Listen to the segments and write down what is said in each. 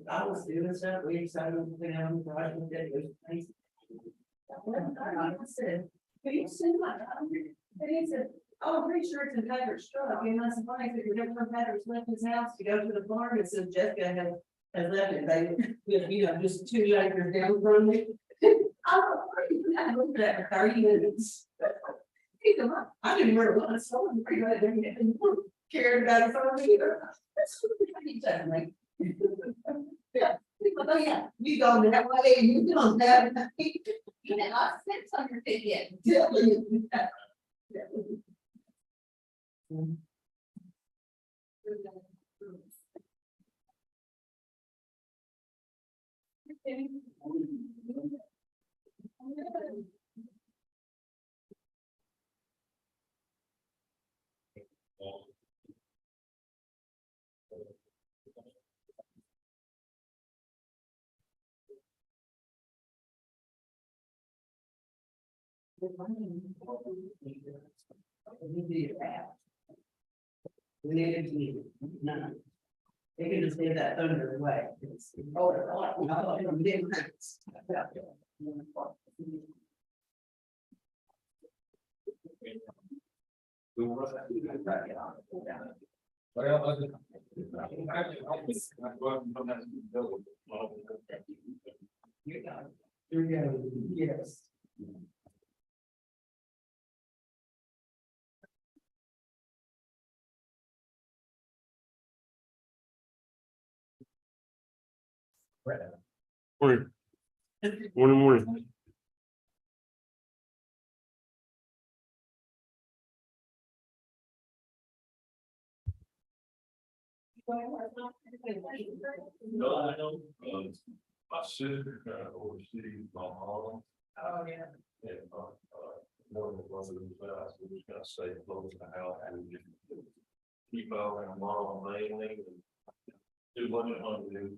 I was doing stuff, we decided to put out the garage and did those things. I said, "Can you send my number?" And he said, "Oh, I'm pretty sure it's in Patrick's truck." And I said, "Funny, I said, never Patrick's left his house to go to the farm." And said, "Jessica has left it, just 2 acres down from me." I looked at it for 30 minutes. He said, "Well, I didn't wear one, so I'm pretty good at it. And cared about it from me either." That's what he said, like. Yeah, oh yeah, you go that way, and you go that way. You know, I said something to you. No. They can just leave that thunder away. Yes. Morning. Morning. No, I don't. My sister oversees my mom. Oh, yeah. And one of the brothers was we just gotta stay close to the house and just keep our mom mainly and do what you want to do.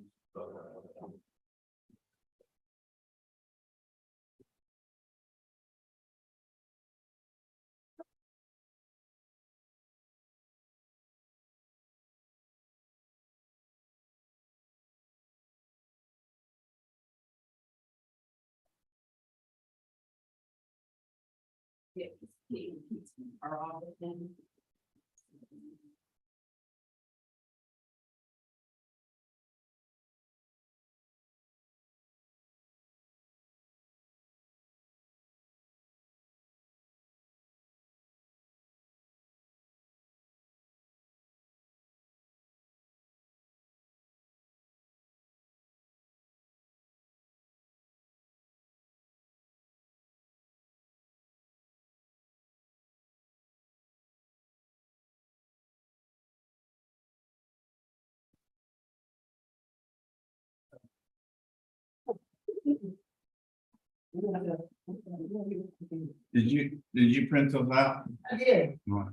Yeah, our office and. Did you print those out? I did, Do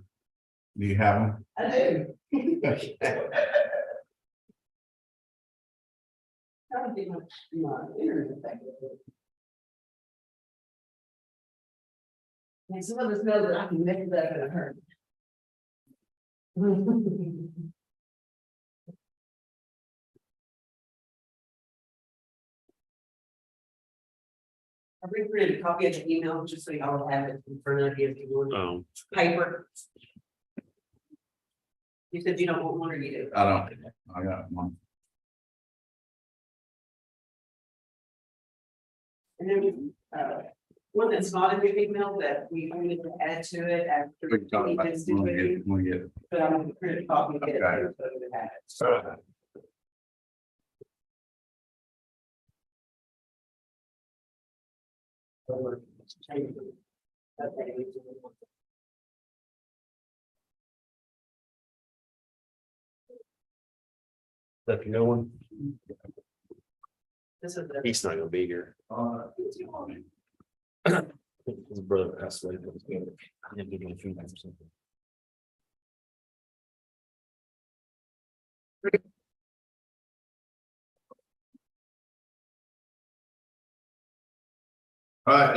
you have them? I do. I don't think my internet thing. And some of us know that I can make that in a hurry. I reprinted a copy of the email just so y'all have it in front of you if you want paper. You said you don't want one or you do? I don't, I got one. And then, one that's not a big email that we only need to add to it after. We can talk about it when we get. But I'm gonna print a copy and get it. Okay. So that it has. So, Let you know one. This is the. He's not gonna be here. His brother passed away.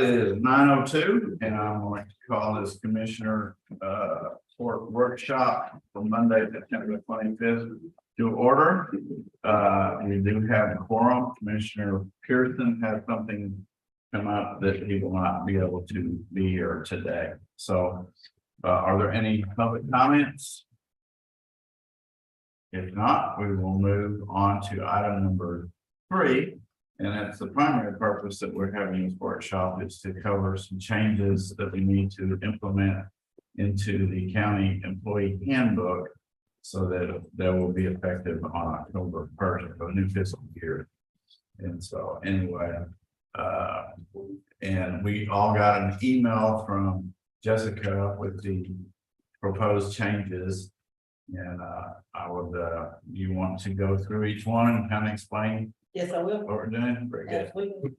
it is 9:02 and I'm going to call this Commissioner for workshop for Monday, September 25th to order. We do have a quorum. Commissioner Pearson has something come up that he will not be able to be here today. So are there any public comments? If not, we will move on to item number 3. And that's the primary purpose that we're having this workshop, is to cover some changes that we need to implement into the county employee handbook so that they will be effective on October 1st of the new fiscal year. And so anyway, and we all got an email from Jessica with the proposed changes. And I would, you want to go through each one and kind of explain Yes, I will. what we're doing? Very good. Absolutely.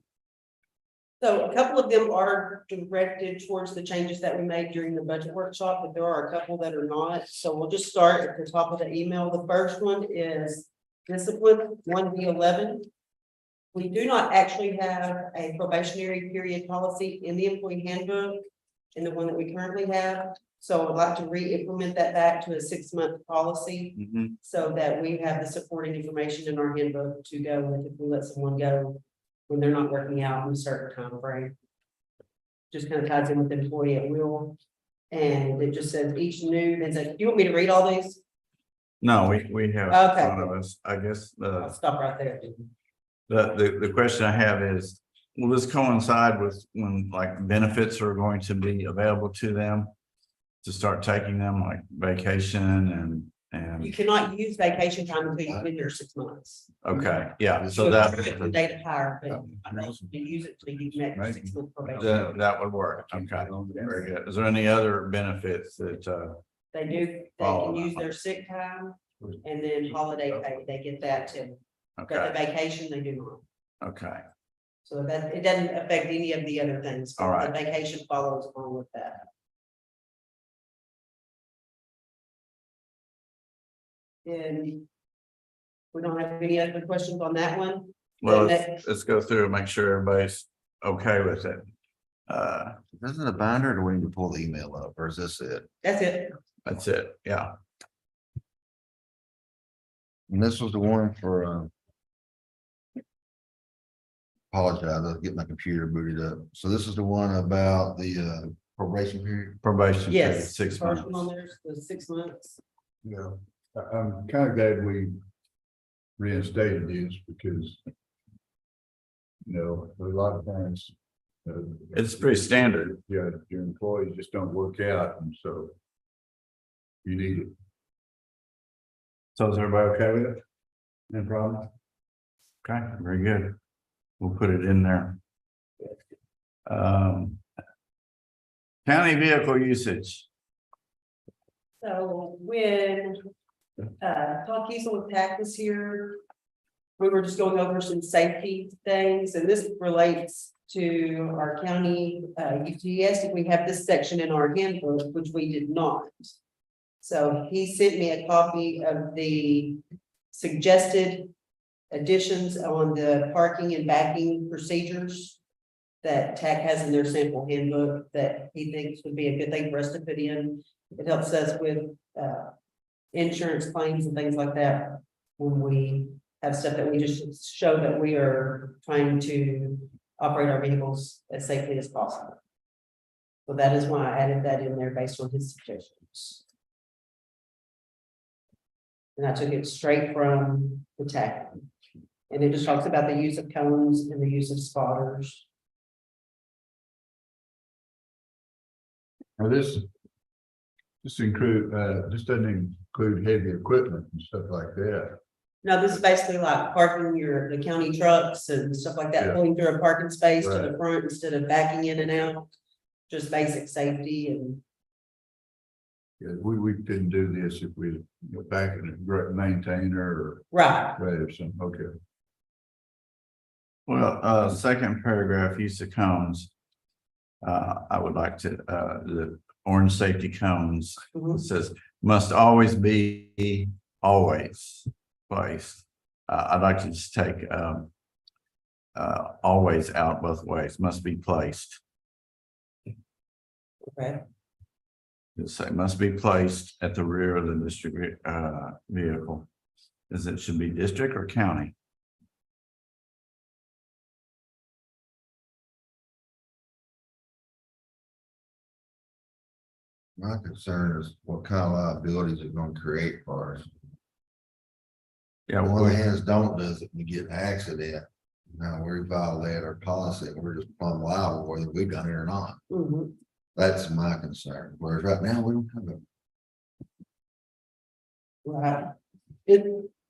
So a couple of them are directed towards the changes that we made during the budget workshop, but there are a couple that are not. So we'll just start at the top of the email. The first one is discipline 1B11. We do not actually have a probationary period policy in the employee handbook in the one that we currently have. So I'd like to re-implement that back to a 6-month policy Mhm. so that we have the supporting information in our handbook to go with if we let someone go when they're not working out in a certain time frame. Just kind of ties in with the employee at will. And it just says each new, do you want me to read all these? No, we have in Okay. front of us, I guess, I'll stop right there. the question I have is, will this coincide with when like benefits are going to be available to them? To start taking them like vacation You and, cannot use vacation time until you've been here 6 months. okay, yeah, so So that. that's the date of hire, but I think you can use it till you make 6-month probation. That would work, okay, very good. Is there any other benefits that, They do, they Follow can that. use their sick time and then holiday pay, they get that too. But the okay, vacation, they do not. okay, So that, it doesn't affect any of the other things. All right. The vacation follows along with that. And we don't have any other questions on that one. well, The let's go through and make sure everybody's okay with it. This is a binder, or do we need to pull the email up, or is this it? That's it. That's it, yeah, And this was the one for, apologize, I'll get my computer booted up. So this is the one about the, probation period? probation period, Yes. 6 First one on months. there's the 6 months. Yeah, I'm kind of glad we reinstated this because. There are a lot of things. It's pretty standard. Yeah, your employees just don't work out, and so. You need it. So is everybody okay with it? No problem? Okay, very good. We'll put it in there. County vehicle usage. So when Todd Kiesel with TAC was here, we were just going over some safety things, and this relates to our county UTS. We have this section in our handbook, which we did not. So he sent me a copy of the suggested additions on the parking and backing procedures that TAC has in their sample handbook that he thinks would be a good thing for us to put in. It helps us with insurance claims and things like that when we have stuff that we just show that we are trying to operate our vehicles as safely as possible. So that is why I added that in there based on his suggestions. And I took it straight from the TAC. And it just talks about the use of cones and the use of spotters. Now this doesn't include heavy equipment and stuff like that. Now, this is basically like parking the county trucks and stuff like that, Yeah. pulling through a parking space to the Right. front instead of backing in and out. Just basic safety and Yeah, we couldn't do this if we were back in a great maintainer right. or some, okay. Well, second paragraph, use of cones. I would like to, the orange safety cones, it Mhm. says must always be always placed. I'd like to just take always out both ways, must be placed. Okay. It say must be placed at the rear of the district vehicle. Is it should be district or county? My concern is what kind of liabilities it's gonna create for us. Yeah, One well, hands don't does it, we get an accident. Now we violate our policy, and we're just plumb liable whether we done it or not. Mhm. That's my concern, whereas right now, we don't have a. Right.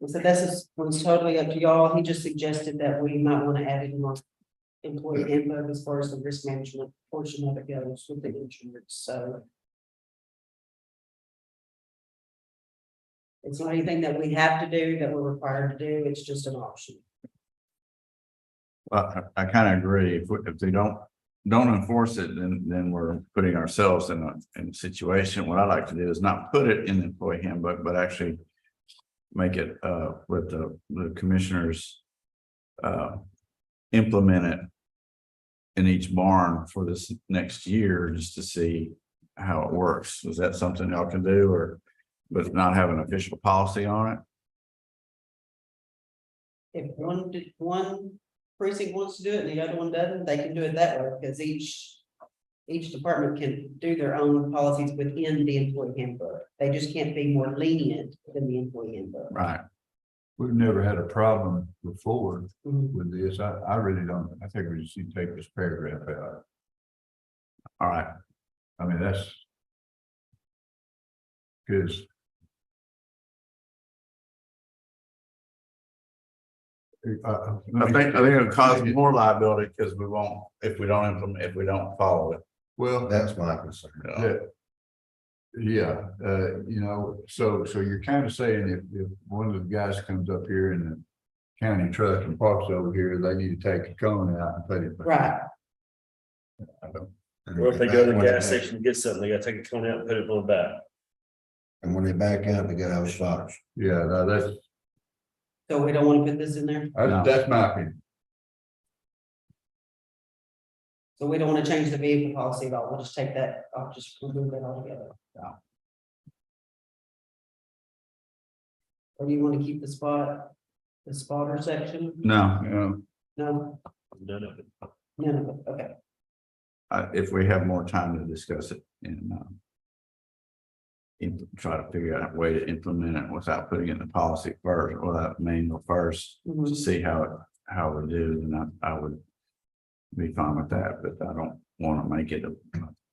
So this is, was totally up to y'all. He just suggested that we might want to add it more employee input as far as the risk management portion of it goes with the insurance, so. It's not anything that we have to do, that we're required to do, it's just an option. I kind of agree. If they don't enforce it, then we're putting ourselves in a situation. What I like to do is not put it in the employee handbook, but actually make it with the commissioners implement it in each barn for this next year, just to see how it works. Is that something y'all can do, or but not have an official policy on it? If one precinct wants to do it and the other one doesn't, they can do it that way, because each department can do their own policies within the employee handbook. They just can't be more lenient than the employee handbook. Right. We've never had a problem before Mhm. with this. I really don't. I think we just need to take this paragraph out. All right. I mean, that's. Because. I think it'll cause more liability because we won't, if we don't implement, if we don't follow it. Well, That's my concern. yeah, you know, so you're kind of saying if one of the guys comes up here in the county truck and parks over here, they need to take a cone out and put it. Right. I don't. Or if they go to the gas station to get something, they gotta take a cone out and put it on the back. And when they back out, they gotta have spotters. Yeah, no, that's, So we don't want to put this in there, No. that's my opinion. so we don't want to change the vehicle policy at all, we'll just take that, I'll just remove that altogether. Yeah. Or do you want to keep the spotter section? No, you know, No, None of it. none of it, okay. if we have more time to discuss it and try to figure out a way to implement it without putting it in the policy first, or that manual first, to Mhm. see how we do, then I would be fine with that, but I don't want to make it a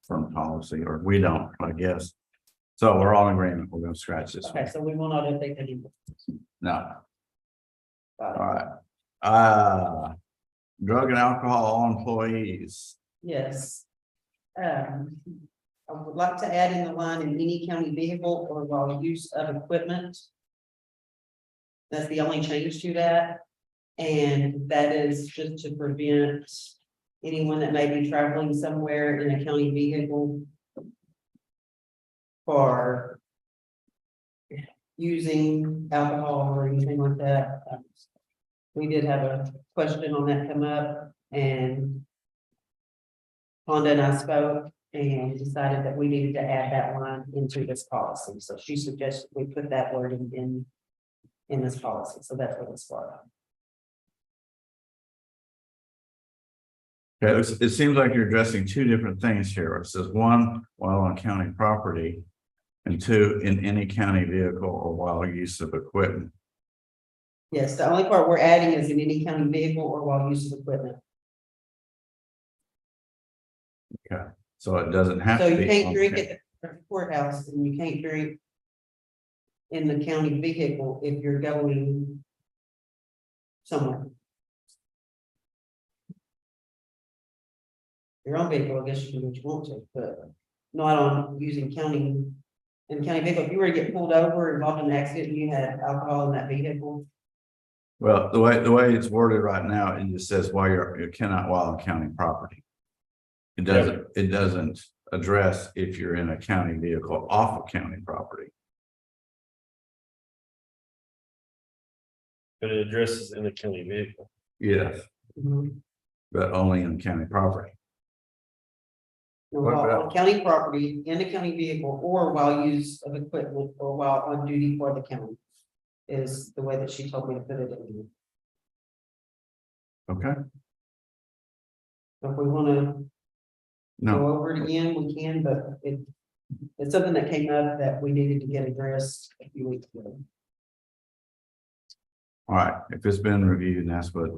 firm policy, or we don't, I guess. So we're all in agreement. We're going to scratch this Okay, one. so we will not update any. No. Got it. All right. Drug and alcohol employees. Yes. I would like to add in the line in any county vehicle or while use of equipment. That's the only change to that. And that is just to prevent anyone that may be traveling somewhere in a county vehicle for using alcohol or anything like that. We did have a question on that come up, and Honda and I spoke and decided that we needed to add that line into this policy. So she suggested we put that word in this policy. So that's what it's for. Okay, it seems like you're addressing two different things here. It says one, while on county property, and two, in any county vehicle or while use of equipment. Yes, the only part we're adding is in any county vehicle or while use of equipment. Okay, so it doesn't have So to you be. can't on drink ca- at the courthouse and you can't drink in the county vehicle if you're going somewhere. Your own vehicle, I guess you can do what you want to, but not on using county. In county vehicle, if you were to get pulled over, involved in an accident, and you had alcohol in that vehicle. Well, the way it's worded right now, it just says while you cannot while on county property. It doesn't address if you're in a county vehicle off of county property. But it addresses in the county vehicle. Yes, but only in county property. What while about- on county property, in a county vehicle, or while use of equipment, or while on duty for the county. Is the way that she told me to put it in. Okay, If we wanna no, go over it again, we can, but it's something that came up that we needed to get addressed a few weeks ago. all right, if it's been reviewed and that's what,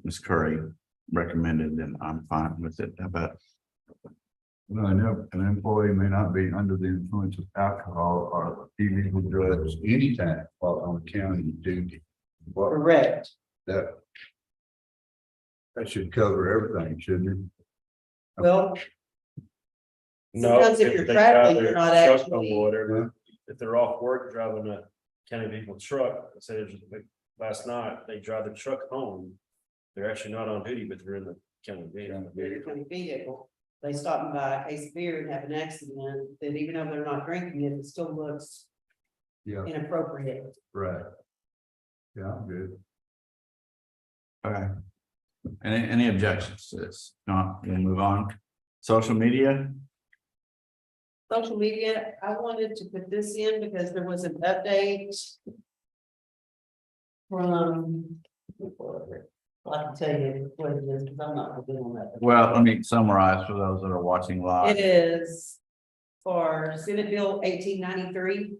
Ms. Curry recommended, then I'm fine with it. How about, Well, I know an employee may not be under the influence of alcohol or illegal drugs anytime while on county duty. Well, Correct. that should cover everything, shouldn't it? Well, No, sometimes if you're they traveling, drive you're their not truck actually. or whatever, if they're off work driving a county vehicle truck, say there's a big- last night, they drive the truck home. They're actually not on duty, but they're in the county vehicle. Your county vehicle, they stop and buy a case of beer and have an accident, then even though they're not drinking it, it still looks Yeah, inappropriate. right. Yeah, I'm good. okay. Any objections to this? Not, we'll move on. Social media, Social media, I wanted to put this in because there was an update. From. I can tell you what it is, because I'm not good on that. well, let me summarize for those that are watching live. It is for Senate Bill 1893,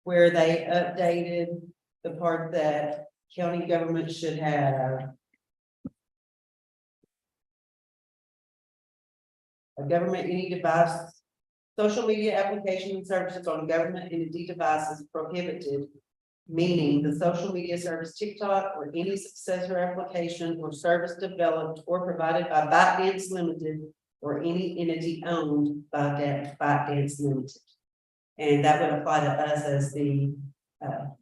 where they updated the part that county government should have. A government entity device, social media application and services on government entity devices prohibited. Meaning the social media service TikTok or any successor application or service developed or provided by ByteDance Limited. Or any entity owned by ByteDance Limited. And that would apply to us as the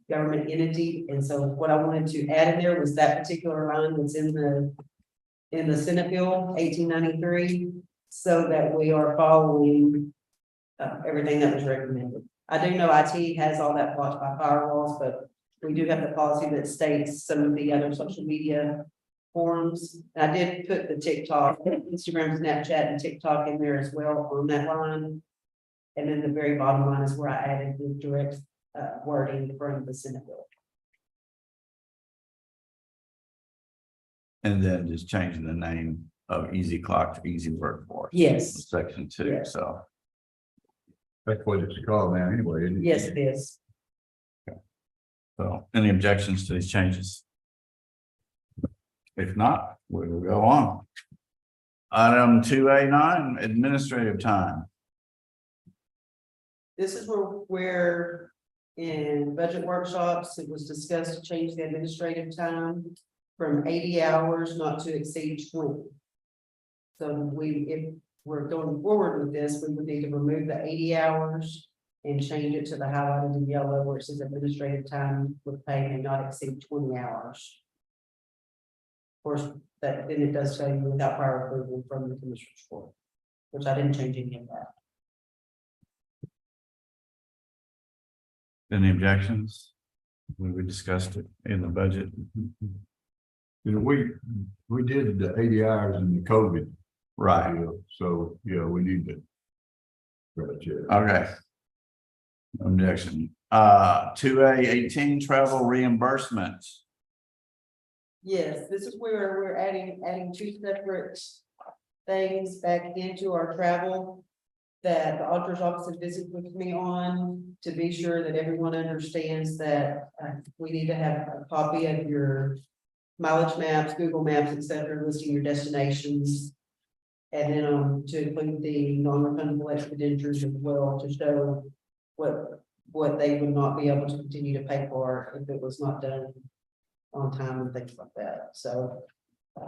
government entity. And so what I wanted to add in there was that particular line that's in the Senate Bill 1893. So that we are following everything that was recommended. I do know IT has all that blocked by firewalls, but we do have the policy that states some of the other social media forums. And I did put the TikTok, Instagram, Snapchat, and TikTok in there as well on that line. And then the very bottom line is where I added the direct wording from the Senate bill. And then just changing the name of Easy Clock to Easy Workforce. Yes. Section 2, Yes. so, That's what it's called now anyway, isn't it? Yes, it is. so any objections to these changes? If not, we will go on. Item 2A9, administrative time. This is where in budget workshops, it was discussed to change the administrative time from 80 hours not to exceed 20. So if we're going forward with this, we would need to remove the 80 hours and change it to the highlighted in yellow where it says administrative time with pay may not exceed 20 hours. Of course, then it does tell you without prior approval from the commissioner's court, which I didn't change any of that. Any objections? We discussed it in the budget. You know, we did the 80 hours in the COVID. Right, deal, so, yeah, we need to. Right, yeah. okay. Objection. 2A18, travel reimbursements. Yes, this is where we're adding two separate things back into our travel. That the auditor's office has visited with me on to be sure that everyone understands that we need to have a copy of your mileage maps, Google Maps, etc., listing your destinations. And then to include the non-refundable expenditures as well to show what they would not be able to continue to pay for if it was not done on time and things like that. So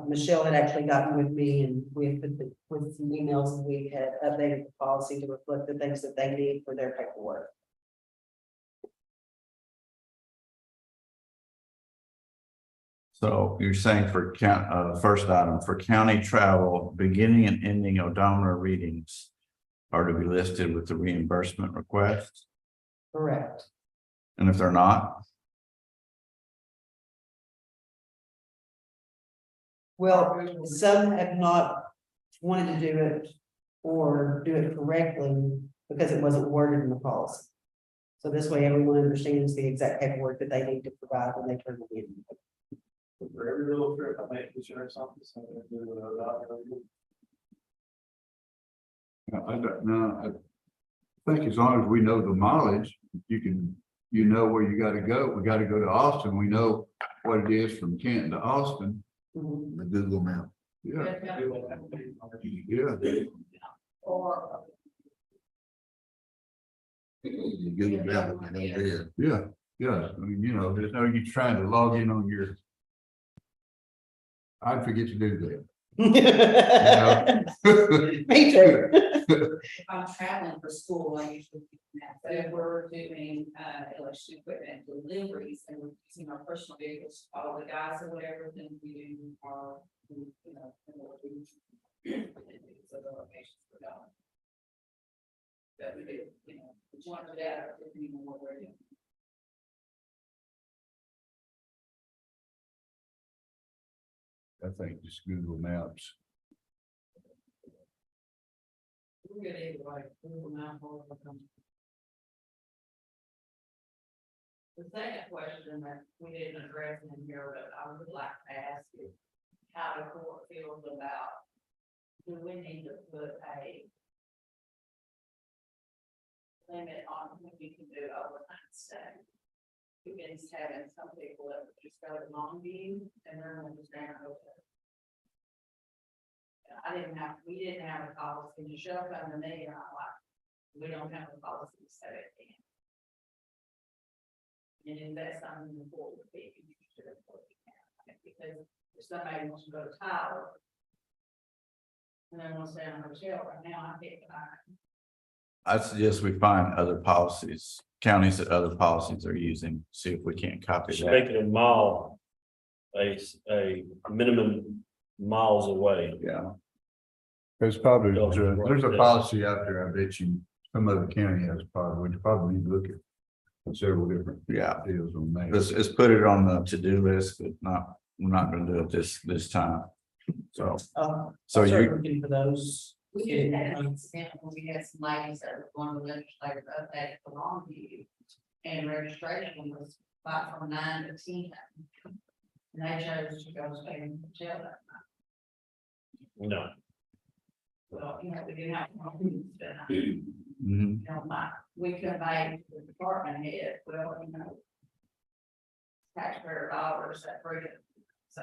Michelle had actually gotten with me and we had put with some emails and we had updated the policy to reflect the things that they need for their paperwork. So you're saying for first item, for county travel, beginning and ending odometer readings are to be listed with the reimbursement request? Correct. And if they're not? Well, some have not wanted to do it or do it correctly because it wasn't worded in the policy. So this way everyone understands the exact paperwork that they need to provide when they turn it in. For every little trip, I make sure something to do with I don't know. I think as long as we know the mileage, you know where you gotta go. We gotta go to Austin. We know what it is from Canton to Austin. Mhm. The Google map. Yeah, yeah. Or. The Google map, I know it is. Yeah, yeah, I mean, you know, there's no you trying to log in on your. I'd forget to do that. Me too. If I'm traveling for school, I usually do that. But if we're doing election equipment deliveries and we're using our personal vehicles, all the guys or whatever, then we do our, you know. So the locations we're going. That we do, you know, which one of that, or if you know what we're doing. I think just Google Maps. We're gonna either like Google Map or. The second question that we didn't address in here, but I would like to ask is how the court feels about, do we need to put a limit on when we can do overnight stay? We've been having some people that would just go to Longview and then we'll just down hotel. We didn't have a policy to show up on the day, and I'm like, we don't have a policy to set it in. And if that's something the board would be interested in looking at, because if somebody wants to go to Tyler. And they want to stay in a hotel right now, I think I suggest we find other policies, counties that other policies are using, see if we can't copy Should that. make it a mile, a minimum miles away. Yeah. There's probably, there's a policy out there, I bet you, some other county has probably, we probably need to look at several different. Yeah. Deals on that. Let's put it on the to-do list, but we're not gonna do it this time. So So you- you're looking for those. we did have an incident when we had some ladies that were going to legislative update for Longview. And registration was like from 9 to 10. And they chose to go stay in the hotel that night. No, Well, you know, we didn't have. Longview, but, mhm. You know, we conveyed to the department head, well, you know. Taxpayer dollars that bring it. So,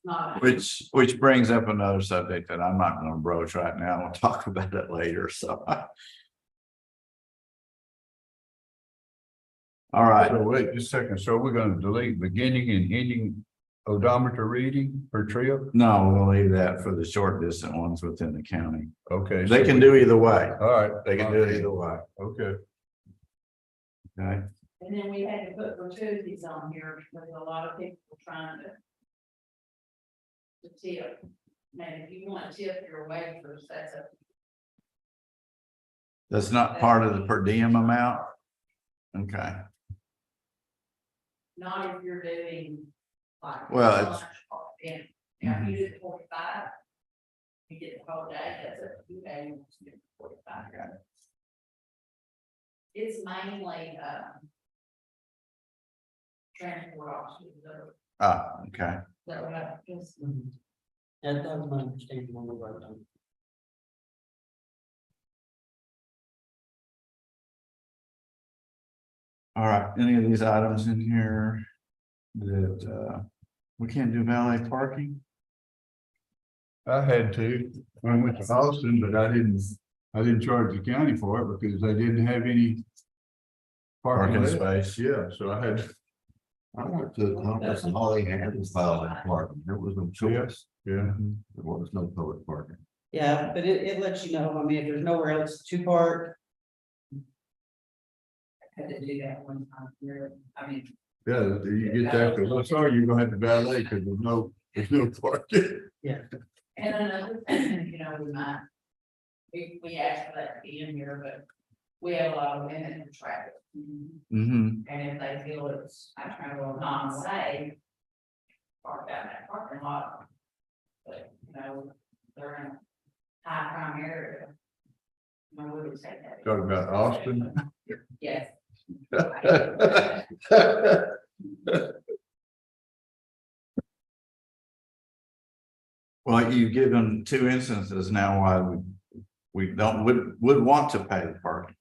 Not. Which brings up another subject that I'm not gonna broach right now. We'll talk about it later, so. All right, So wait just a second, so we're gonna delete beginning and ending odometer reading per trip? no, we'll leave that for the short distance ones within the county. Okay. They so can we- do either way. All right. They can do it either way. Okay. Okay, And then we had to put gratuities on here because a lot of people were trying to. To tip, man, if you want to tip your waitress, that's a. that's not part of the per diem amount. Okay, Not if you're doing. Like. Well, it's- lunch or dinner. Now, if you do 45. You get the whole day, that's a few days, you do 45. It's mainly, transport officers okay. that would have just. That was my understanding when we wrote on. All right, any of these items in here that, we can't do valet parking? I had to, when I went to Austin, but I didn't charge the county for it because they didn't have any. Parking left. space. Yeah, so I had, I went to a conference and all they had was file parking. There was no choice. yeah, There was no public parking. Yeah, but it lets you know, I mean, if there's nowhere else to park, Had to do that one time here, I mean. yeah, you get that, because I'm sorry, you're gonna have to valet because there's no parking. And another thing, you know, we asked for that to be in here, but we have a lot of women in traffic. Mm-hmm. And if they feel it's, I try to non-safe, park down that parking lot. But, you know, they're in a high crime area. No, we would say that. Talk about Austin. Yes. Well, you've given two instances now why we don't, would want to pay the parking.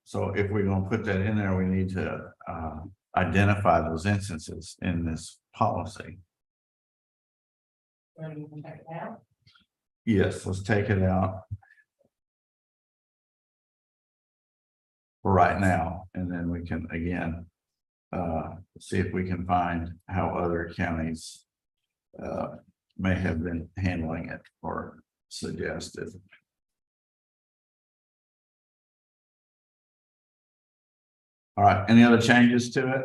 So if we're gonna put that in there, we need to, identify those instances in this policy. Or you can check it out. Yes, let's take it out. For right now, and then we can again, see if we can find how other counties, may have been handling it or suggested. All right, any other changes to it?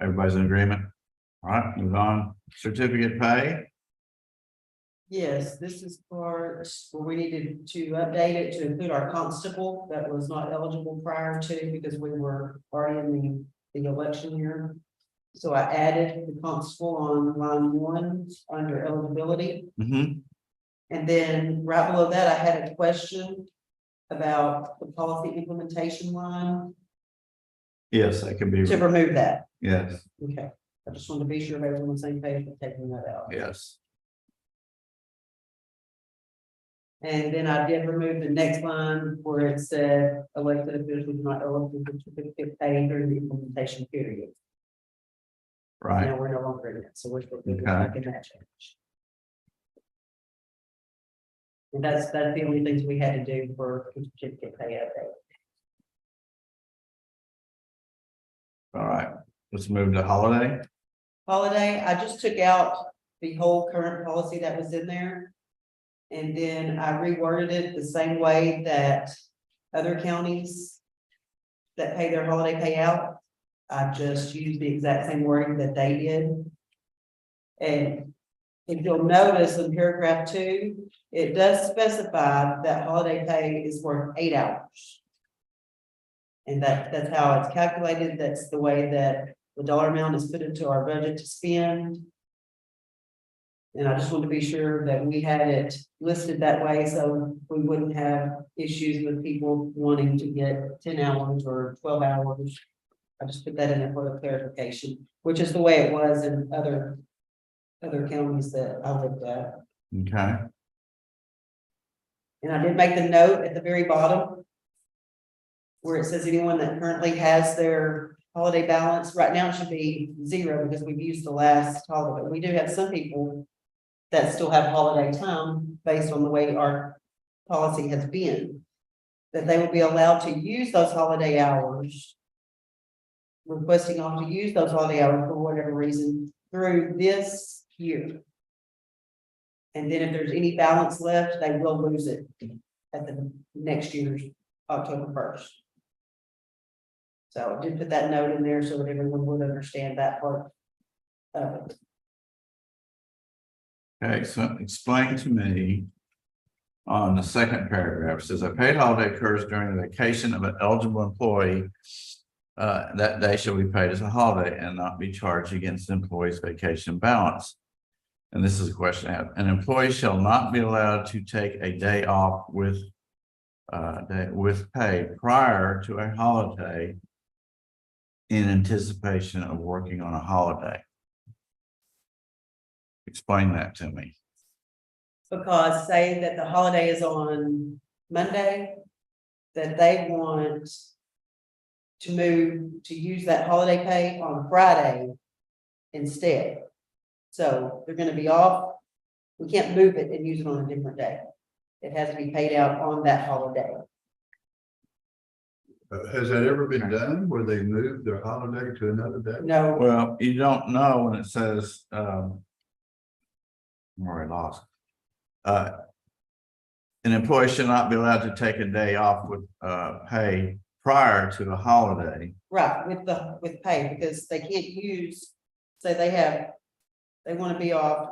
Everybody's in agreement? All right, move on. Certificate pay. Yes, this is part where we needed to update it to include our constable that was not eligible prior to because we were already in the election year. So I added the constable on line 1 under eligibility. Mm-hmm. And then right below that, I had a question about the policy implementation line Yes, that can be, to remove that. yes, Okay, I just wanted to be sure everyone's on the same page with taking that out. yes. And then I did remove the next line where it said elected officials not eligible for certificate pay during the implementation period. Right, Now we're no longer in it, so we're still Okay. making that change. And that's the only things we had to do for certificate pay update. all right, let's move to holiday. Holiday, I just took out the whole current policy that was in there. And then I reworded it the same way that other counties that pay their holiday payout. I just used the exact same wording that they did. And if you'll notice in paragraph 2, it does specify that holiday pay is worth 8 hours. And that's how it's calculated. That's the way that the dollar amount is put into our budget to spend. And I just want to be sure that we had it listed that way, so we wouldn't have issues with people wanting to get 10 hours or 12 hours. I just put that in there for the clarification, which is the way it was in other counties that I looked at. Okay, And I did make the note at the very bottom where it says anyone that currently has their holiday balance, right now it should be 0 because we've used the last holiday. But we do have some people that still have holiday time based on the way our policy has been. That they will be allowed to use those holiday hours. Requesting off to use those holiday hours for whatever reason through this year. And then if there's any balance left, they will lose it at the next year's October 1st. So I did put that note in there so that everyone would understand that part of it. okay, so explain to me. On the second paragraph, it says a paid holiday occurs during the vacation of an eligible employee. That day shall be paid as a holiday and not be charged against the employee's vacation balance. And this is a question I have. An employee shall not be allowed to take a day off with pay prior to a holiday in anticipation of working on a holiday. Explain that to me. Because say that the holiday is on Monday, that they want to move to use that holiday pay on Friday instead. So they're gonna be off. We can't move it and use it on a different day. It has to be paid out on that holiday. Has that ever been done where they moved their holiday to another day? No, Well, you don't know when it says, I'm already lost. An employee should not be allowed to take a day off with pay prior to a holiday. right, with pay, because they can't use, say they want to be off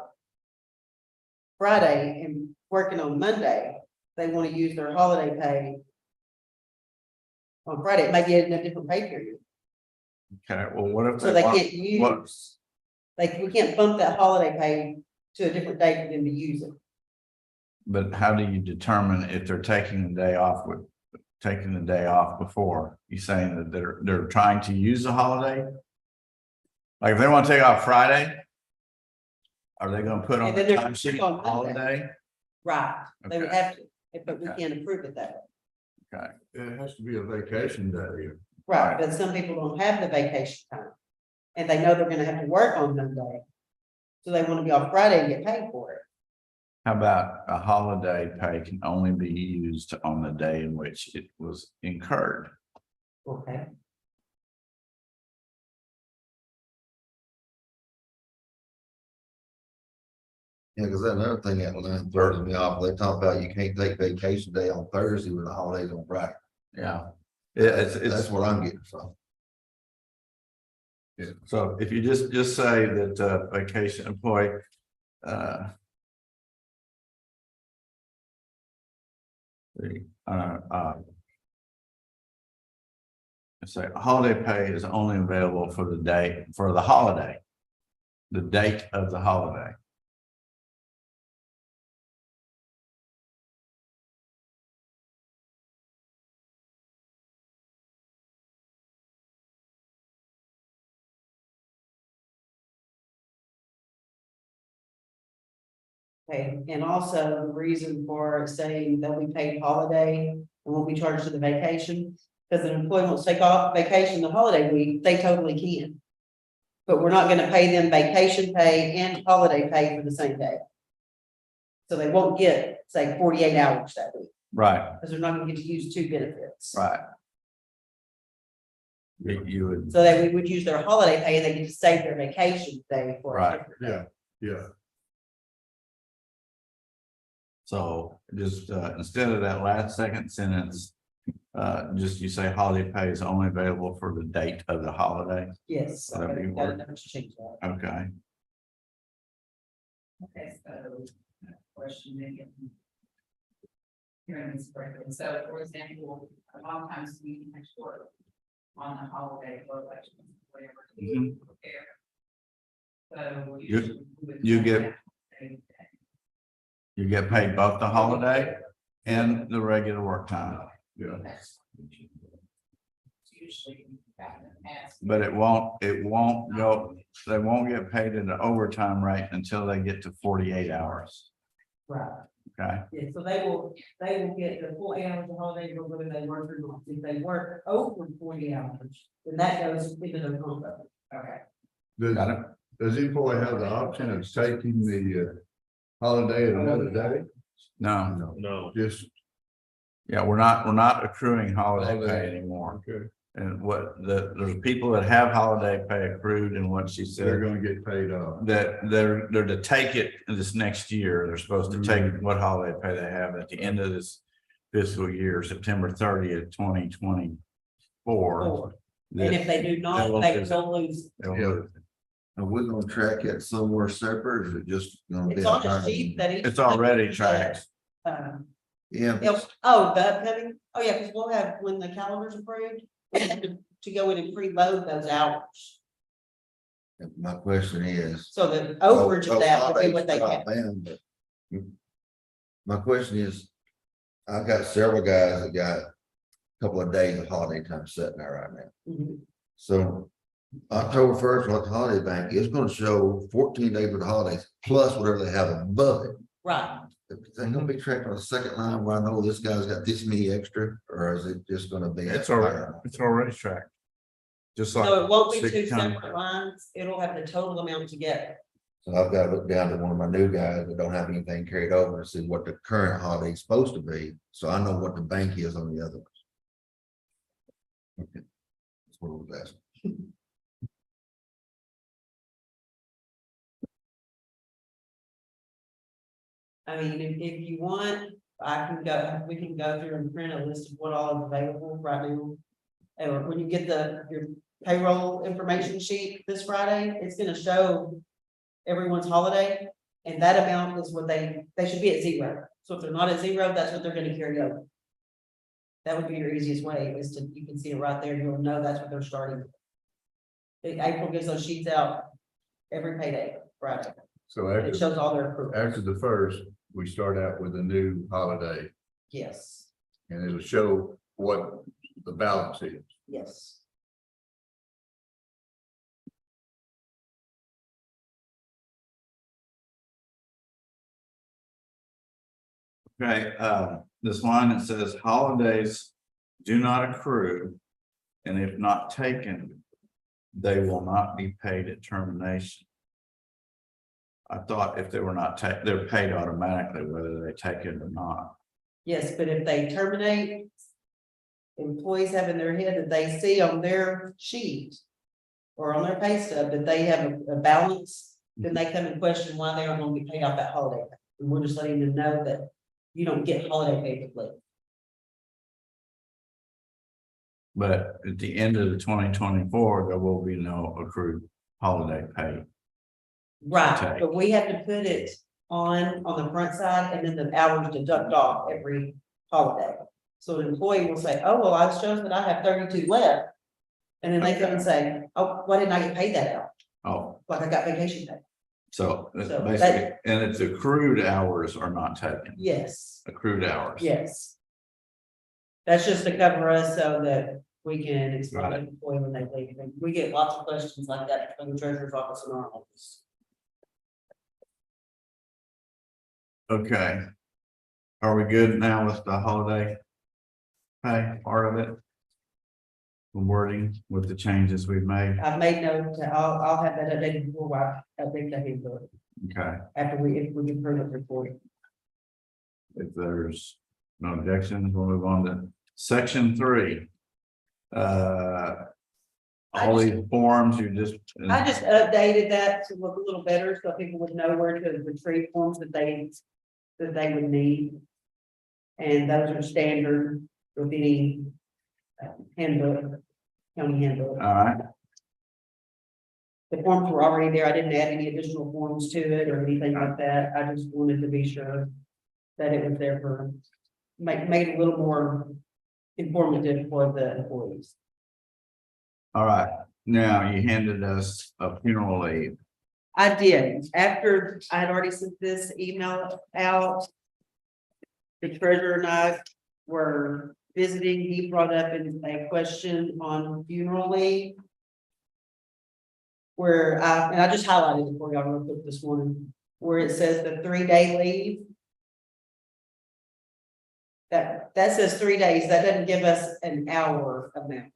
Friday and working on Monday, they want to use their holiday pay on Friday, it may get in a different pay period, Okay, well, what if? so they want- can't what- use, like, we can't bump that holiday pay to a different date for them to use it. But how do you determine if they're taking the day off before? You saying that they're trying to use the holiday? Like if they want to take off Friday? Are they gonna put on And the then they're time sheet on Monday. holiday? Right, they would Okay. have to, but we Okay. can't approve it that way. Okay, It has to be a vacation day. Right, but some people don't have the vacation time. And they know they're gonna have to work on Monday. So they wanna be off Friday and get paid for it. how about a holiday pay can only be used on the day in which it was incurred? Okay. Yeah, cause another thing that line throws me off, they talk about you can't take vacation day on Thursday when the holiday's on Friday. Yeah. That's It's, what I'm getting from. so if you just say that vacation employee, uh. The, say holiday pay is only available for the day, for the holiday. The date of the holiday. Okay, and also the reason for saying that we pay holiday and won't be charged to the vacation. Because an employee wants to take off vacation the holiday week, they totally can. But we're not gonna pay them vacation pay and holiday pay for the same day. So they won't get, say, 48 hours that week, Right, because they're not gonna get to use two benefits. right. You would, So that we would use their holiday pay and they get to save their vacation day for. a Right. different day. Yeah. so just instead of that last second sentence. Just you say holiday pay is only available for the date of the holiday. Yes. That'd be Okay, work. gotta change that. Okay, Okay, so, question again. Hearing this correctly, so for example, a lot of times we have to work on the holiday or election, whatever. Mhm. Prepare. So. You- usually we would you have get- that same day. you get paid both the holiday and the regular work time, Yeah. That's usually gotten asked. but it won't go, they won't get paid in the overtime rate until they get to 48 hours. Right. Okay, Yeah, so they will get the full hours of holiday, or whether they work or not. If they work over 40 hours, then that goes into their contract. Okay. got Does, it? does the employee have the option of taking the holiday at another day? No, No, Just, yeah, we're not accruing holiday pay Holiday. anymore. okay, And there's people that have holiday pay accrued, and what she they're said, gonna get paid off. that they're to take it this next year. They're supposed to take Mm-hmm. what holiday pay they have at the end of this fiscal year, September 30th, 2024. Four. And if they do not, They'll they lose will lose. They'll Yeah. lose it. Are we gonna track it somewhere separate, or is it just gonna be? It's on the sheet that each. It's already tracked. Yeah, Oh, the upcoming, oh yeah, because we'll have, when the calendar's approved, we have to go in and preload those hours. my question is. So the overage Oh, of that will be holidays what they drop have. down, but my question is, I've got several guys that got a couple of days of holiday time sitting there right now. Mhm. So October 1st, like Holiday Bank, is gonna show 14 days of the holidays, plus whatever they have above it. Right, Is that gonna be tracked on the second line where I know this guy's got this many extra, or is it just gonna be? It's already tracked. Just like. so it won't be two sick time. separate lines, it'll have the total amount together. So I've got to look down to one of my new guys that don't have anything carried over and see what the current holiday is supposed to be, so I know what the bank is on the other ones. Okay. That's what I was asking. I mean, if you want, we can go through and print a list of what all is available right now. And when you get your payroll information sheet this Friday, it's gonna show everyone's holiday. And that amount is what they should be at zero. So if they're not at zero, that's what they're gonna carry over. That would be your easiest way, is to, you can see it right there, you'll know that's what they're starting. with. April gives those sheets out every payday, Friday. So It shows all their approvals. after the first, we start out with a new holiday Yes, and it'll show what the balance is. yes. Okay, this line that says holidays do not accrue. And if not taken, they will not be paid at termination. I thought if they were not they're paid automatically, whether they take it or not. Yes, but if they terminate. Employees have in their head that they see on their sheet. Or on their pay stub that they have a balance, then they come and question why they aren't gonna be paid off that holiday. Pay. And we're just letting them know that you don't get holiday pay for leave. But at the end of the 2024, there will be no accrued holiday pay. Right, Okay. but we have to put it on the front side and then the hours deduct off every holiday. So an employee will say, oh, well, I was shown that I have 32 left. And then they come and say, oh, why didn't I get paid that out? Oh, Like I got vacation pay. so it's So basically, and it's accrued hours are not taken, Yes, accrued hours. yes. That's just to cover us so that we can explain to Right. the employee when they leave. And we get lots of questions like that from the treasurer's office and our office. Okay. Are we good now with the holiday pay part of it? The wording with the changes we've made, I've made note, I'll have that updated before I update the handbook, okay, after if we can prove it report. if there's no objections, we'll move on to section 3. All these forms you just. I just updated that to look a little better, so people would know where to retrieve forms that they would need. And those are standard with any handbook, county handbook. All right, The forms were already there. I didn't add any additional forms to it or anything like that. I just wanted to be sure that it was there for, make it a little more informative for the employees. all right, now you handed us a funeral leave. I did, after I had already sent this email out. The treasurer and I were visiting, he brought up a question on funeral leave. Where I just highlighted it for y'all real quick this morning, where it says the 3-day leave. That says 3 days, that doesn't give us an hour amount.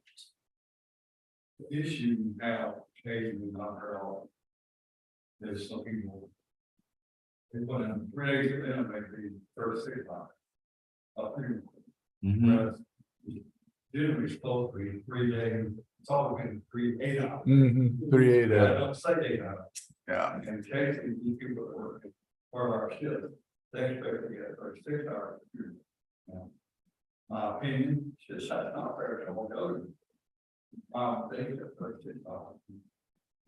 The issue you have, occasionally not heard of. There's some people. They put in 3 days, and then maybe 36 hours. Up here, Mhm. whereas generally supposed to be 3 days, it's always been 3 8 hours. 38 Yeah, hours. don't say 8 hours. Yeah, And occasionally you people that work 4-hour shifts, they expect to get 36 hours. My opinion, just that's not fair to all go. They get 36 hours.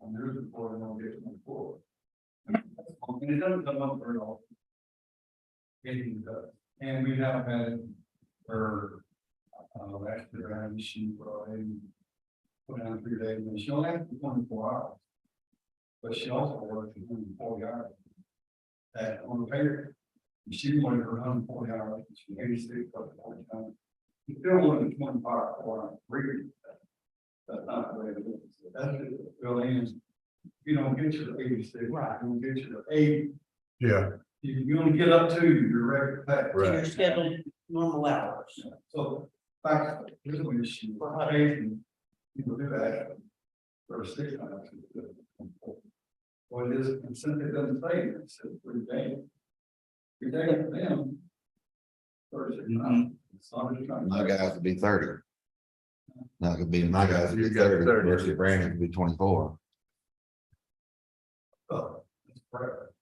I'm losing for them, I'll get 24. And it doesn't come up very often. It does. And we have had her, actually, around she, put down 3 days, and she only has 24 hours. But she also works 140 hours. That on the paper, she wanted her 140 hours, she 86 plus 40 times. She still wanted 25 hours, really. That's not the way it is. That's it, really is. You don't get your 86, right, you don't get your 80, Yeah, you only get up to your regular pay. To your scheduled normal hours. So, fact, here's an issue, for occasion, people do that. For 6 hours. Well, it is, consent, it doesn't say, it says 3 days. 3 days for them. 36 hours. It's not just trying to- My guys would be 30. Now it could be, my guys would be You got 30 30. versus Brandon could be 24. Oh, that's correct.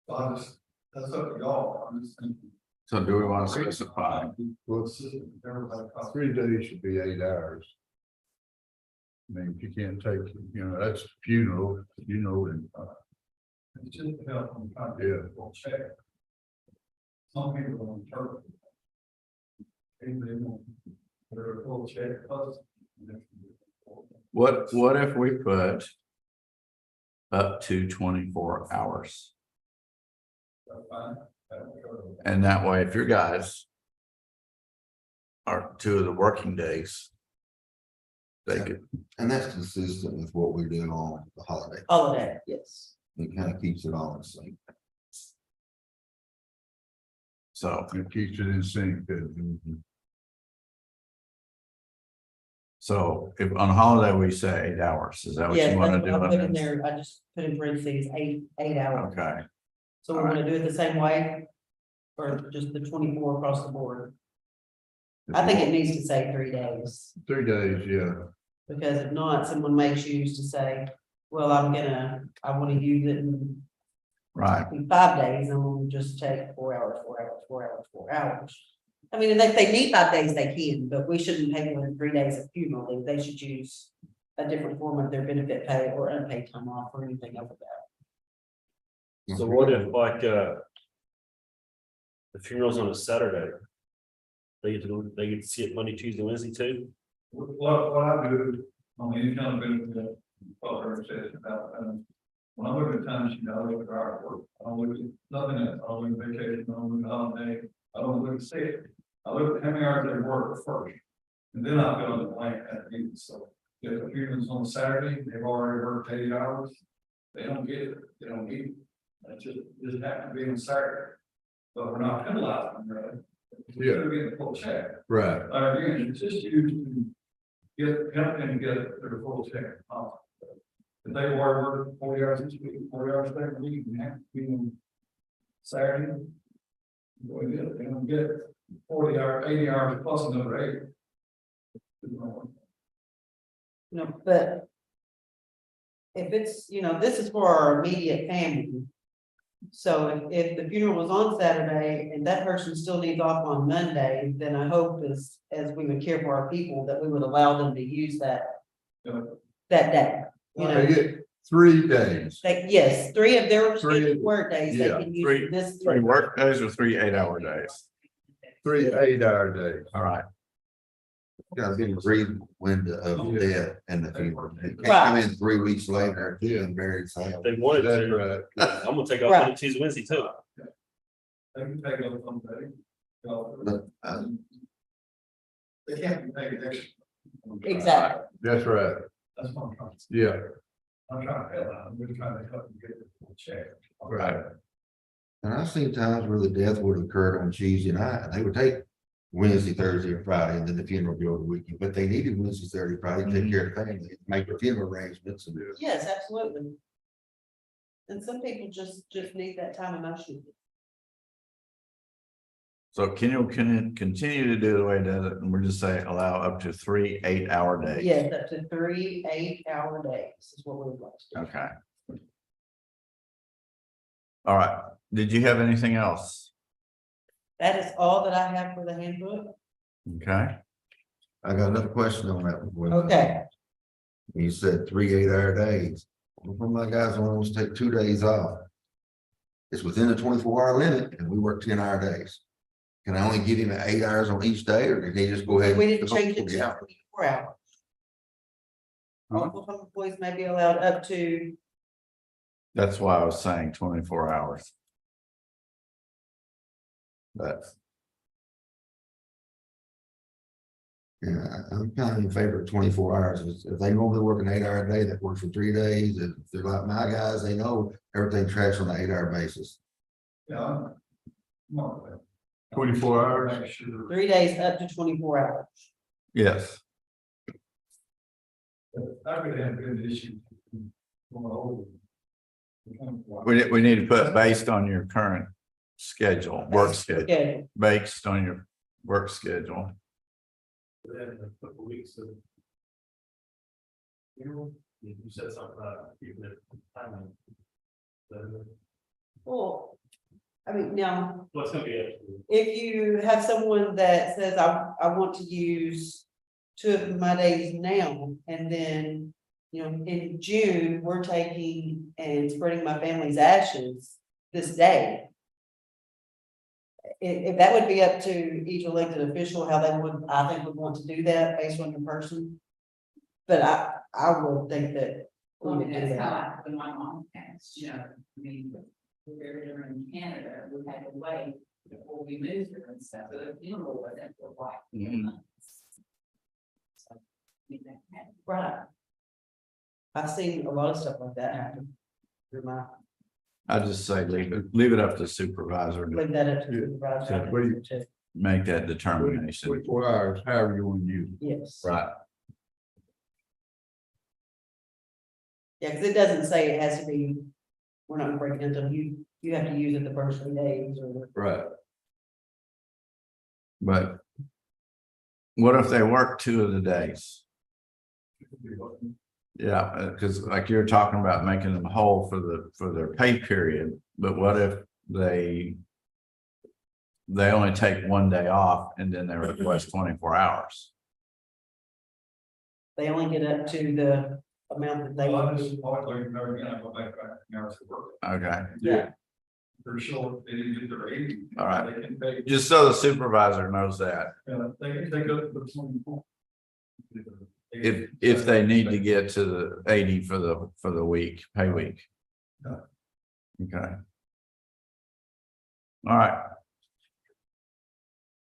So I just, that's up to y'all, I'm just thinking. so do we want to specify? well, Everybody. 3 days should be 8 hours. I mean, if you can't take, that's funeral, and It's just to help them try to get a full check. Some people don't interpret. They want their full check plus. What if we put up to 24 hours? And that way, if your guys are 2 of the working days, they could, And that's consistent with what we do on the holiday. Holiday, yes. It kind of keeps it all in sync. so, It keeps it in sync. so if on holiday we say 8 hours, is that what Yes, you want that's to what do? I put in on this? there, I just put in parentheses, eight hours. Okay, So we wanna do it the same way? Or just the 24 across the board? I think it needs to say 3 days, 3 days, yeah. because if not, someone may choose to say, well, I wanna use it in right, 5 days, and we'll just take 4 hours, 4 hours, 4 hours, 4 hours. I mean, and if they need 5 days, they can, but we shouldn't pay more than 3 days of funeral leave. They should use a different form of their benefit pay or unpaid time off or anything over that. So what if like, the funeral's on a Saturday? They get to see it Monday, Tuesday, Wednesday too? What I do on any kind of benefit, father says about, when I look at time sheet, I look at our work, I don't look at nothing else, I don't look at vacation, I don't look at holiday, I don't look at sick. I look at how many hours they work first, and then I fill in the blank at the end, so. If the funeral's on Saturday, they've already worked 80 hours, they don't get it, they don't need it. That's just happen to be on Saturday. But we're not penalizing them, really. Yeah. They're getting a full check. Right. Again, it's just used to help them get their full check. If they were working 40 hours this week, 40 hours next week, and have to be on Saturday. Boy, they don't get 40 hours, 80 hours plus another 8. But if it's, this is for our immediate family. So if the funeral was on Saturday and that person still needs off on Monday, then I hope as we would care for our people, that we would allow them to use that day. They get 3 days. Yes, 3 of their 3 work days, they yeah, can use this. 3 work days or 3 8-hour days? 3 8-hour days. All right, Gotta be a reasonable window of death and the funeral. It can't Right. come in 3 weeks later and buried. If they wanted That's to, right. I'm gonna take off Monday, Tuesday, Wednesday too. They can take up someday. But, They can't take it extra. Exactly. That's right. That's what I'm trying to say. Yeah, I'm trying to help, I'm really trying to help them get the full check. right. And I've seen times where the death would have occurred on Tuesday night, and they would take Wednesday, Thursday, or Friday, and then the funeral would be over the weekend, but they needed Wednesday, Thursday, Friday to take care of the family, make the funeral arrangements and. Yes, absolutely. And some people just need that time emotionally. so can you continue to do the way it does it, and we're just saying allow up to 3 8-hour days? Yes, up to 3 8-hour days is what we would like to do. Okay. All right, did you have anything else? That is all that I have for the handbook. Okay, I got another question on that one. Okay, You said 3 8-hour days. One of my guys only wants to take 2 days off. It's within the 24-hour limit and we work 10-hour days. Can I only give him 8 hours on each day, or can he just go ahead? we need to change it to Yeah. 24 hours. Full-time employees may be allowed up to, that's why I was saying 24 hours. But. Yeah, I'm kind of in favor of 24 hours. If they normally work an 8-hour day, that works for 3 days. If they're like my guys, they know everything tracks on an 8-hour basis. Yeah. I'm on that. 24 hours? Make sure. 3 days up to 24 hours. Yes, I really have good issues. we need to put based on your current schedule, work schedule, Okay, based on your work schedule. Then a couple weeks of. You said something about even if timing. well, I mean, now, What's gonna be? if you have someone that says, I want to use 2 of my days now, and then You know, in June, we're taking and spreading my family's ashes this day. If that would be up to each elected official, how they would, I think would want to do that based on the person. But I would think that we Well, would do that's how that. I, when my mom passed, you know, I mean, we were in Canada, we had to wait before we moved her and stuff, so the funeral wasn't for quite. a few Mhm. months. So, I mean, that happened. Right. I've seen a lot of stuff like that happen. Through my, I just say leave it up to the supervisor to leave that up to the supervisor. I think so too. make that determination. 24 hours, however you want to use it. Yes. Right. Yeah, because it doesn't say it has to be, we're not breaking it until you have to use it the first 3 days or. Right. But what if they work 2 of the days? Yeah, because like you're talking about making them whole for their pay period, but what if they only take 1 day off and then they request 24 hours? They only get up to the amount that they Well, I want just, to. always like, never again, I go back, now it's work. Okay, Yeah. For sure, they didn't get their 80. All right. They can pay, just so the supervisor knows that they can take up the 24. if they need to get to the 80 for the week, pay week. Okay. All right.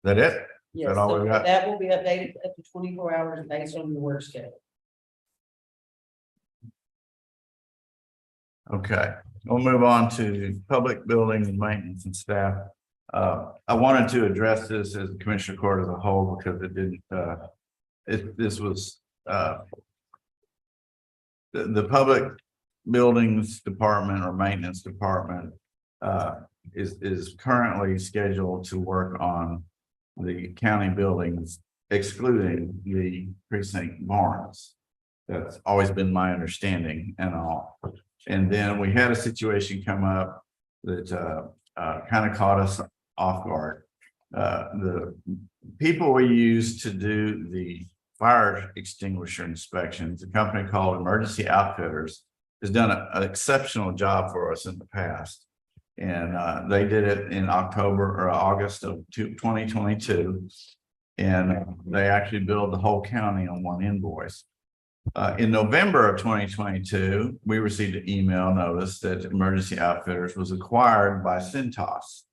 That it? Yes, all so we got? that will be updated up to 24 hours based on your work schedule. Okay, we'll move on to public buildings, maintenance and staff. I wanted to address this as Commissioner Court as a whole because it didn't, this was, the public buildings department or maintenance department is currently scheduled to work on the county buildings, excluding the precinct barns. That's always been my understanding and all. And then we had a situation come up that kind of caught us off guard. The people we use to do the fire extinguisher inspections, a company called Emergency Outfitters, has done an exceptional job for us in the past. And they did it in October or August of 2022. And they actually billed the whole county on one invoice. In November of 2022, we received an email notice that Emergency Outfitters was acquired by Cintas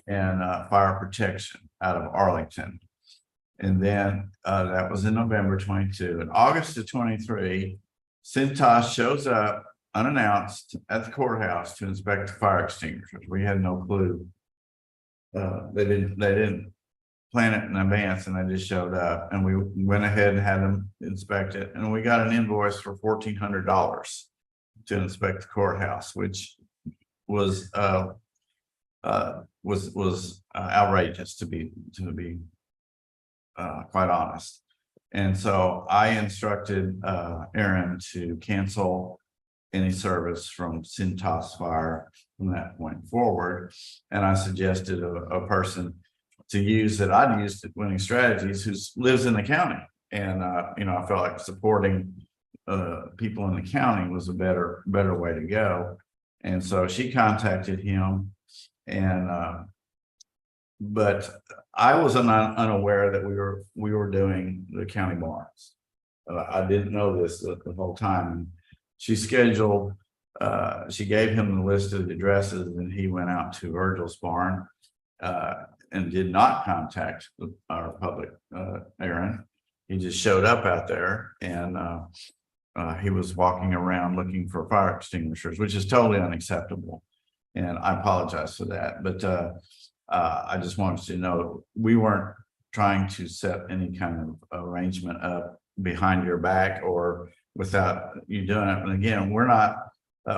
and Fire Protection out of Arlington. And then that was in November 22. In August of 23, Cintas shows up unannounced at the courthouse to inspect the fire extinguishers. We had no clue. They didn't plan it in advance, and they just showed up, and we went ahead and had them inspect it, and we got an invoice for $1,400 to inspect the courthouse, which was outrageous to be quite honest. And so I instructed Aaron to cancel any service from Cintas Fire from that point forward, and I suggested a person to use that I'd used at Winning Strategies who lives in the county. And, you know, I felt like supporting people in the county was a better way to go. And so she contacted him and, but I was unaware that we were doing the county barns. I didn't know this the whole time. She scheduled, she gave him the list of the addresses and he went out to Virgil's barn, and did not contact our public, Aaron. He just showed up out there and he was walking around looking for fire extinguishers, which is totally unacceptable. And I apologize for that. But I just wanted you to know we weren't trying to set any kind of arrangement up behind your back or without you doing it. And again, we're not.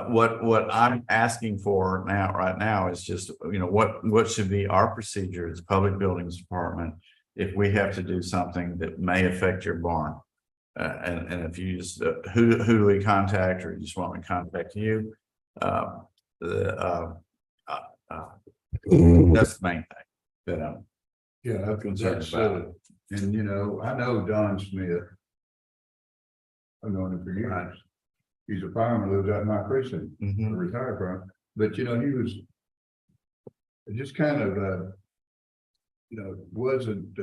What I'm asking for right now is just, you know, what should be our procedure as public buildings department if we have to do something that may affect your barn, and if you just who do we contact, or you just want me to contact you? That's the main thing that Yeah, I'm concerned about. And you know, I know Don Smith. I've known him for years. He's a fireman, lives out in my precinct, a Mhm. retired fireman, but you know, he was. Just kind of, wasn't,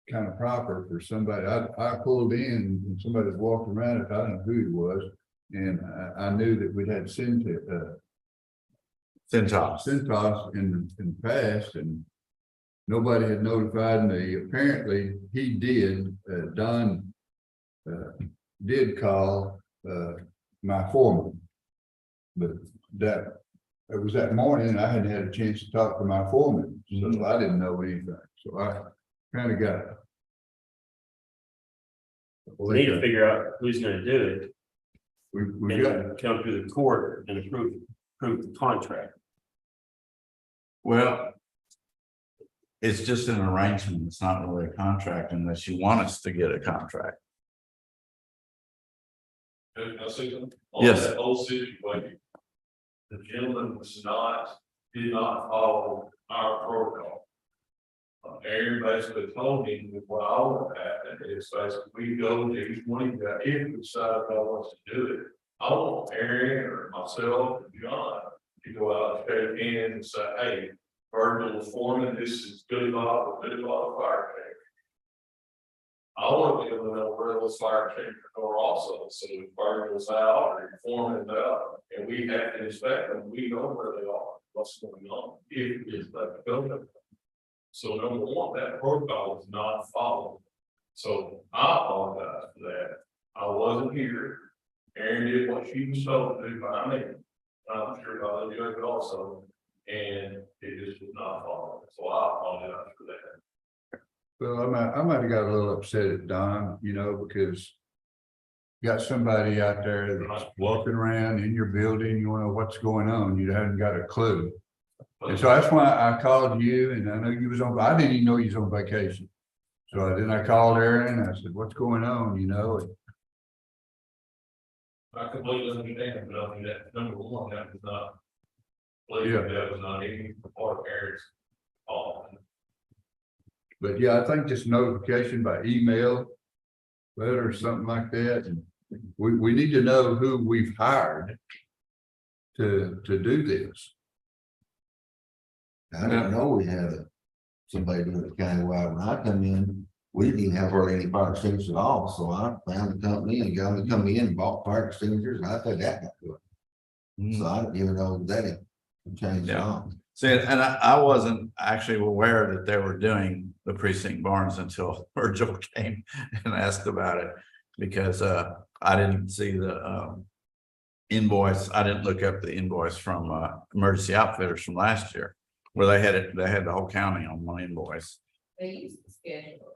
kind of proper for somebody. I pulled in and somebody was walking around, if I don't know who he was. And I knew that we had Centos. Centos in the past and nobody had notified me. Apparently he did, Don did call my foreman. But it was that morning and I hadn't had a chance to talk to my foreman, so I didn't know anything. So I kind of got. We need to figure out who's gonna do it. We got, And come through the court and approve the contract. Well. It's just an arrangement. It's not really a contract unless you want us to get a contract. Can I say something? Yes. On that whole situation, the gentleman did not follow our protocol. Aaron basically told me that what I want to happen is basically we go to each one of you, if we decide I want to do it. I want Aaron or myself or John to go out and shake hands and say, hey, Virgil foreman, this is good law, fire tank. I want to be able to know where those fire tankers are also, so if Virgil's out or foreman out, and we have to inspect them, we know where they are, what's going on, if it's like a building. So number one, that protocol is not followed. So I apologize for that. I wasn't here. Aaron did what she was told to do by me. I'm sure by the judge also, and it just was not followed. So I apologize for that. well, I might have got a little upset at Don, because. You got somebody out there that's walking around in your building, you wanna know what's going on, you haven't got a clue. And so that's why I called you and I know you was on, I didn't even know you was on vacation. So then I called Aaron and I said, what's going on, I completely understand, but I mean, that number one, that was not. Yeah. That was not any part of Eric's fault. But yeah, I think just notification by email, letter or something like that. And we need to know who we've hired to do this. I didn't know we had somebody doing it countywide. When I come in, we didn't even have hardly any fire extinguishers at all, so I found the company and got them to come in and bought fire extinguishers, and I think that got to it. So I didn't even know that it changed at all. See, and I wasn't actually aware that they were doing the precinct barns until Virgil came and asked about it. Because I didn't see the invoice. I didn't look up the invoice from Emergency Outfitters from last year. Where they had the whole county on one invoice. They used to schedule.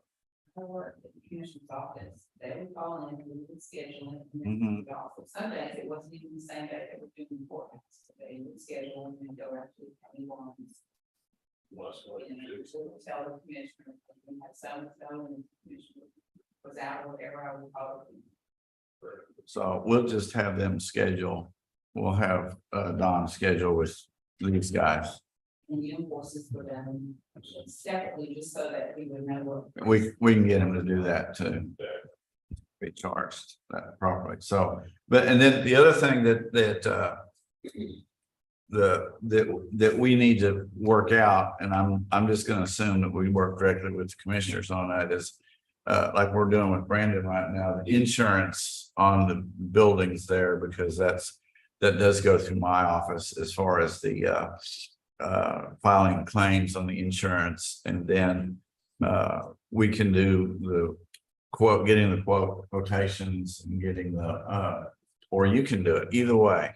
I worked at the commissioner's office, they would call in, we would schedule it. And then we would also, some days it wasn't even the same day they were doing the courthouse, so they would schedule and then go out to the county lines. So tell the commissioner, we had some, and the commissioner was out or whatever, I would call it. So we'll just have them schedule. We'll have Don schedule with these guys. And the invoices for them separately, just so that we would know what. We can get him to do that too. Be charged that properly. So, but and then the other thing that we need to work out, and I'm just going to assume that we work directly with the commissioners on that, is like we're doing with Brandon right now, the insurance on the buildings there, because that does go through my office as far as the filing claims on the insurance, and then we can do the quote, getting the quotations and getting the or you can do it either way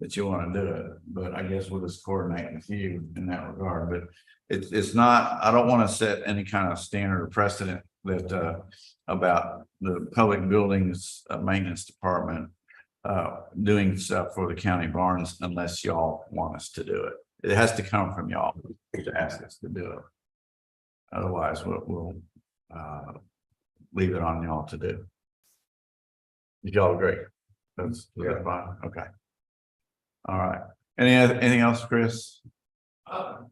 that you want to do it, but I guess we'll just coordinate with you in that regard. But it's not, I don't want to set any kind of standard or precedent that about the public buildings maintenance department doing stuff for the county barns unless y'all want us to do it. It has to come from y'all to ask us to do it. Otherwise, we'll leave it on y'all to do. Did y'all agree? That's fine. Okay. All right. Anything else, Chris?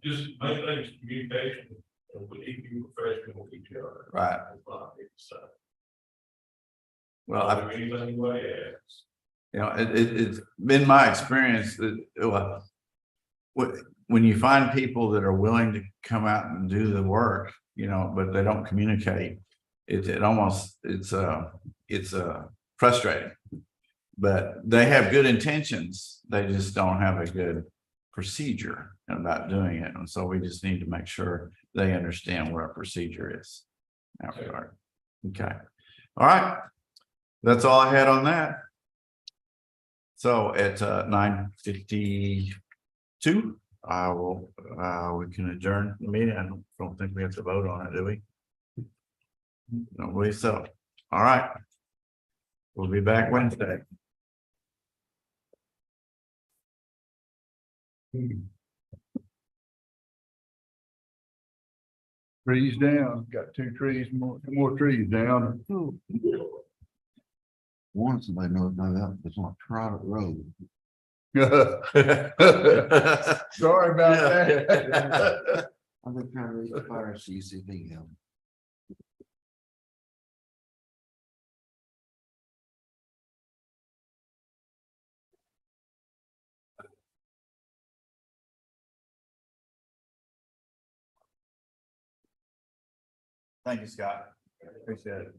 Just main thing is communication, and we need to be professional with each other. Right. Well, Anything anybody asks. You know, it's been my experience that, when you find people that are willing to come out and do the work, you know, but they don't communicate, it's frustrating. But they have good intentions, they just don't have a good procedure about doing it, and so we just need to make sure they understand what our procedure is. In that regard. Okay, all right, that's all I had on that. So at 9:52, we can adjourn the meeting. I don't think we have to vote on it, do we? No, we so, all right. We'll be back Wednesday. Trees down, got two more trees down. Once somebody knows my that it's on a private road. Sorry about that. I've been trying to reach the fire chief, see if he can help. Thank you, Scott. Appreciate it.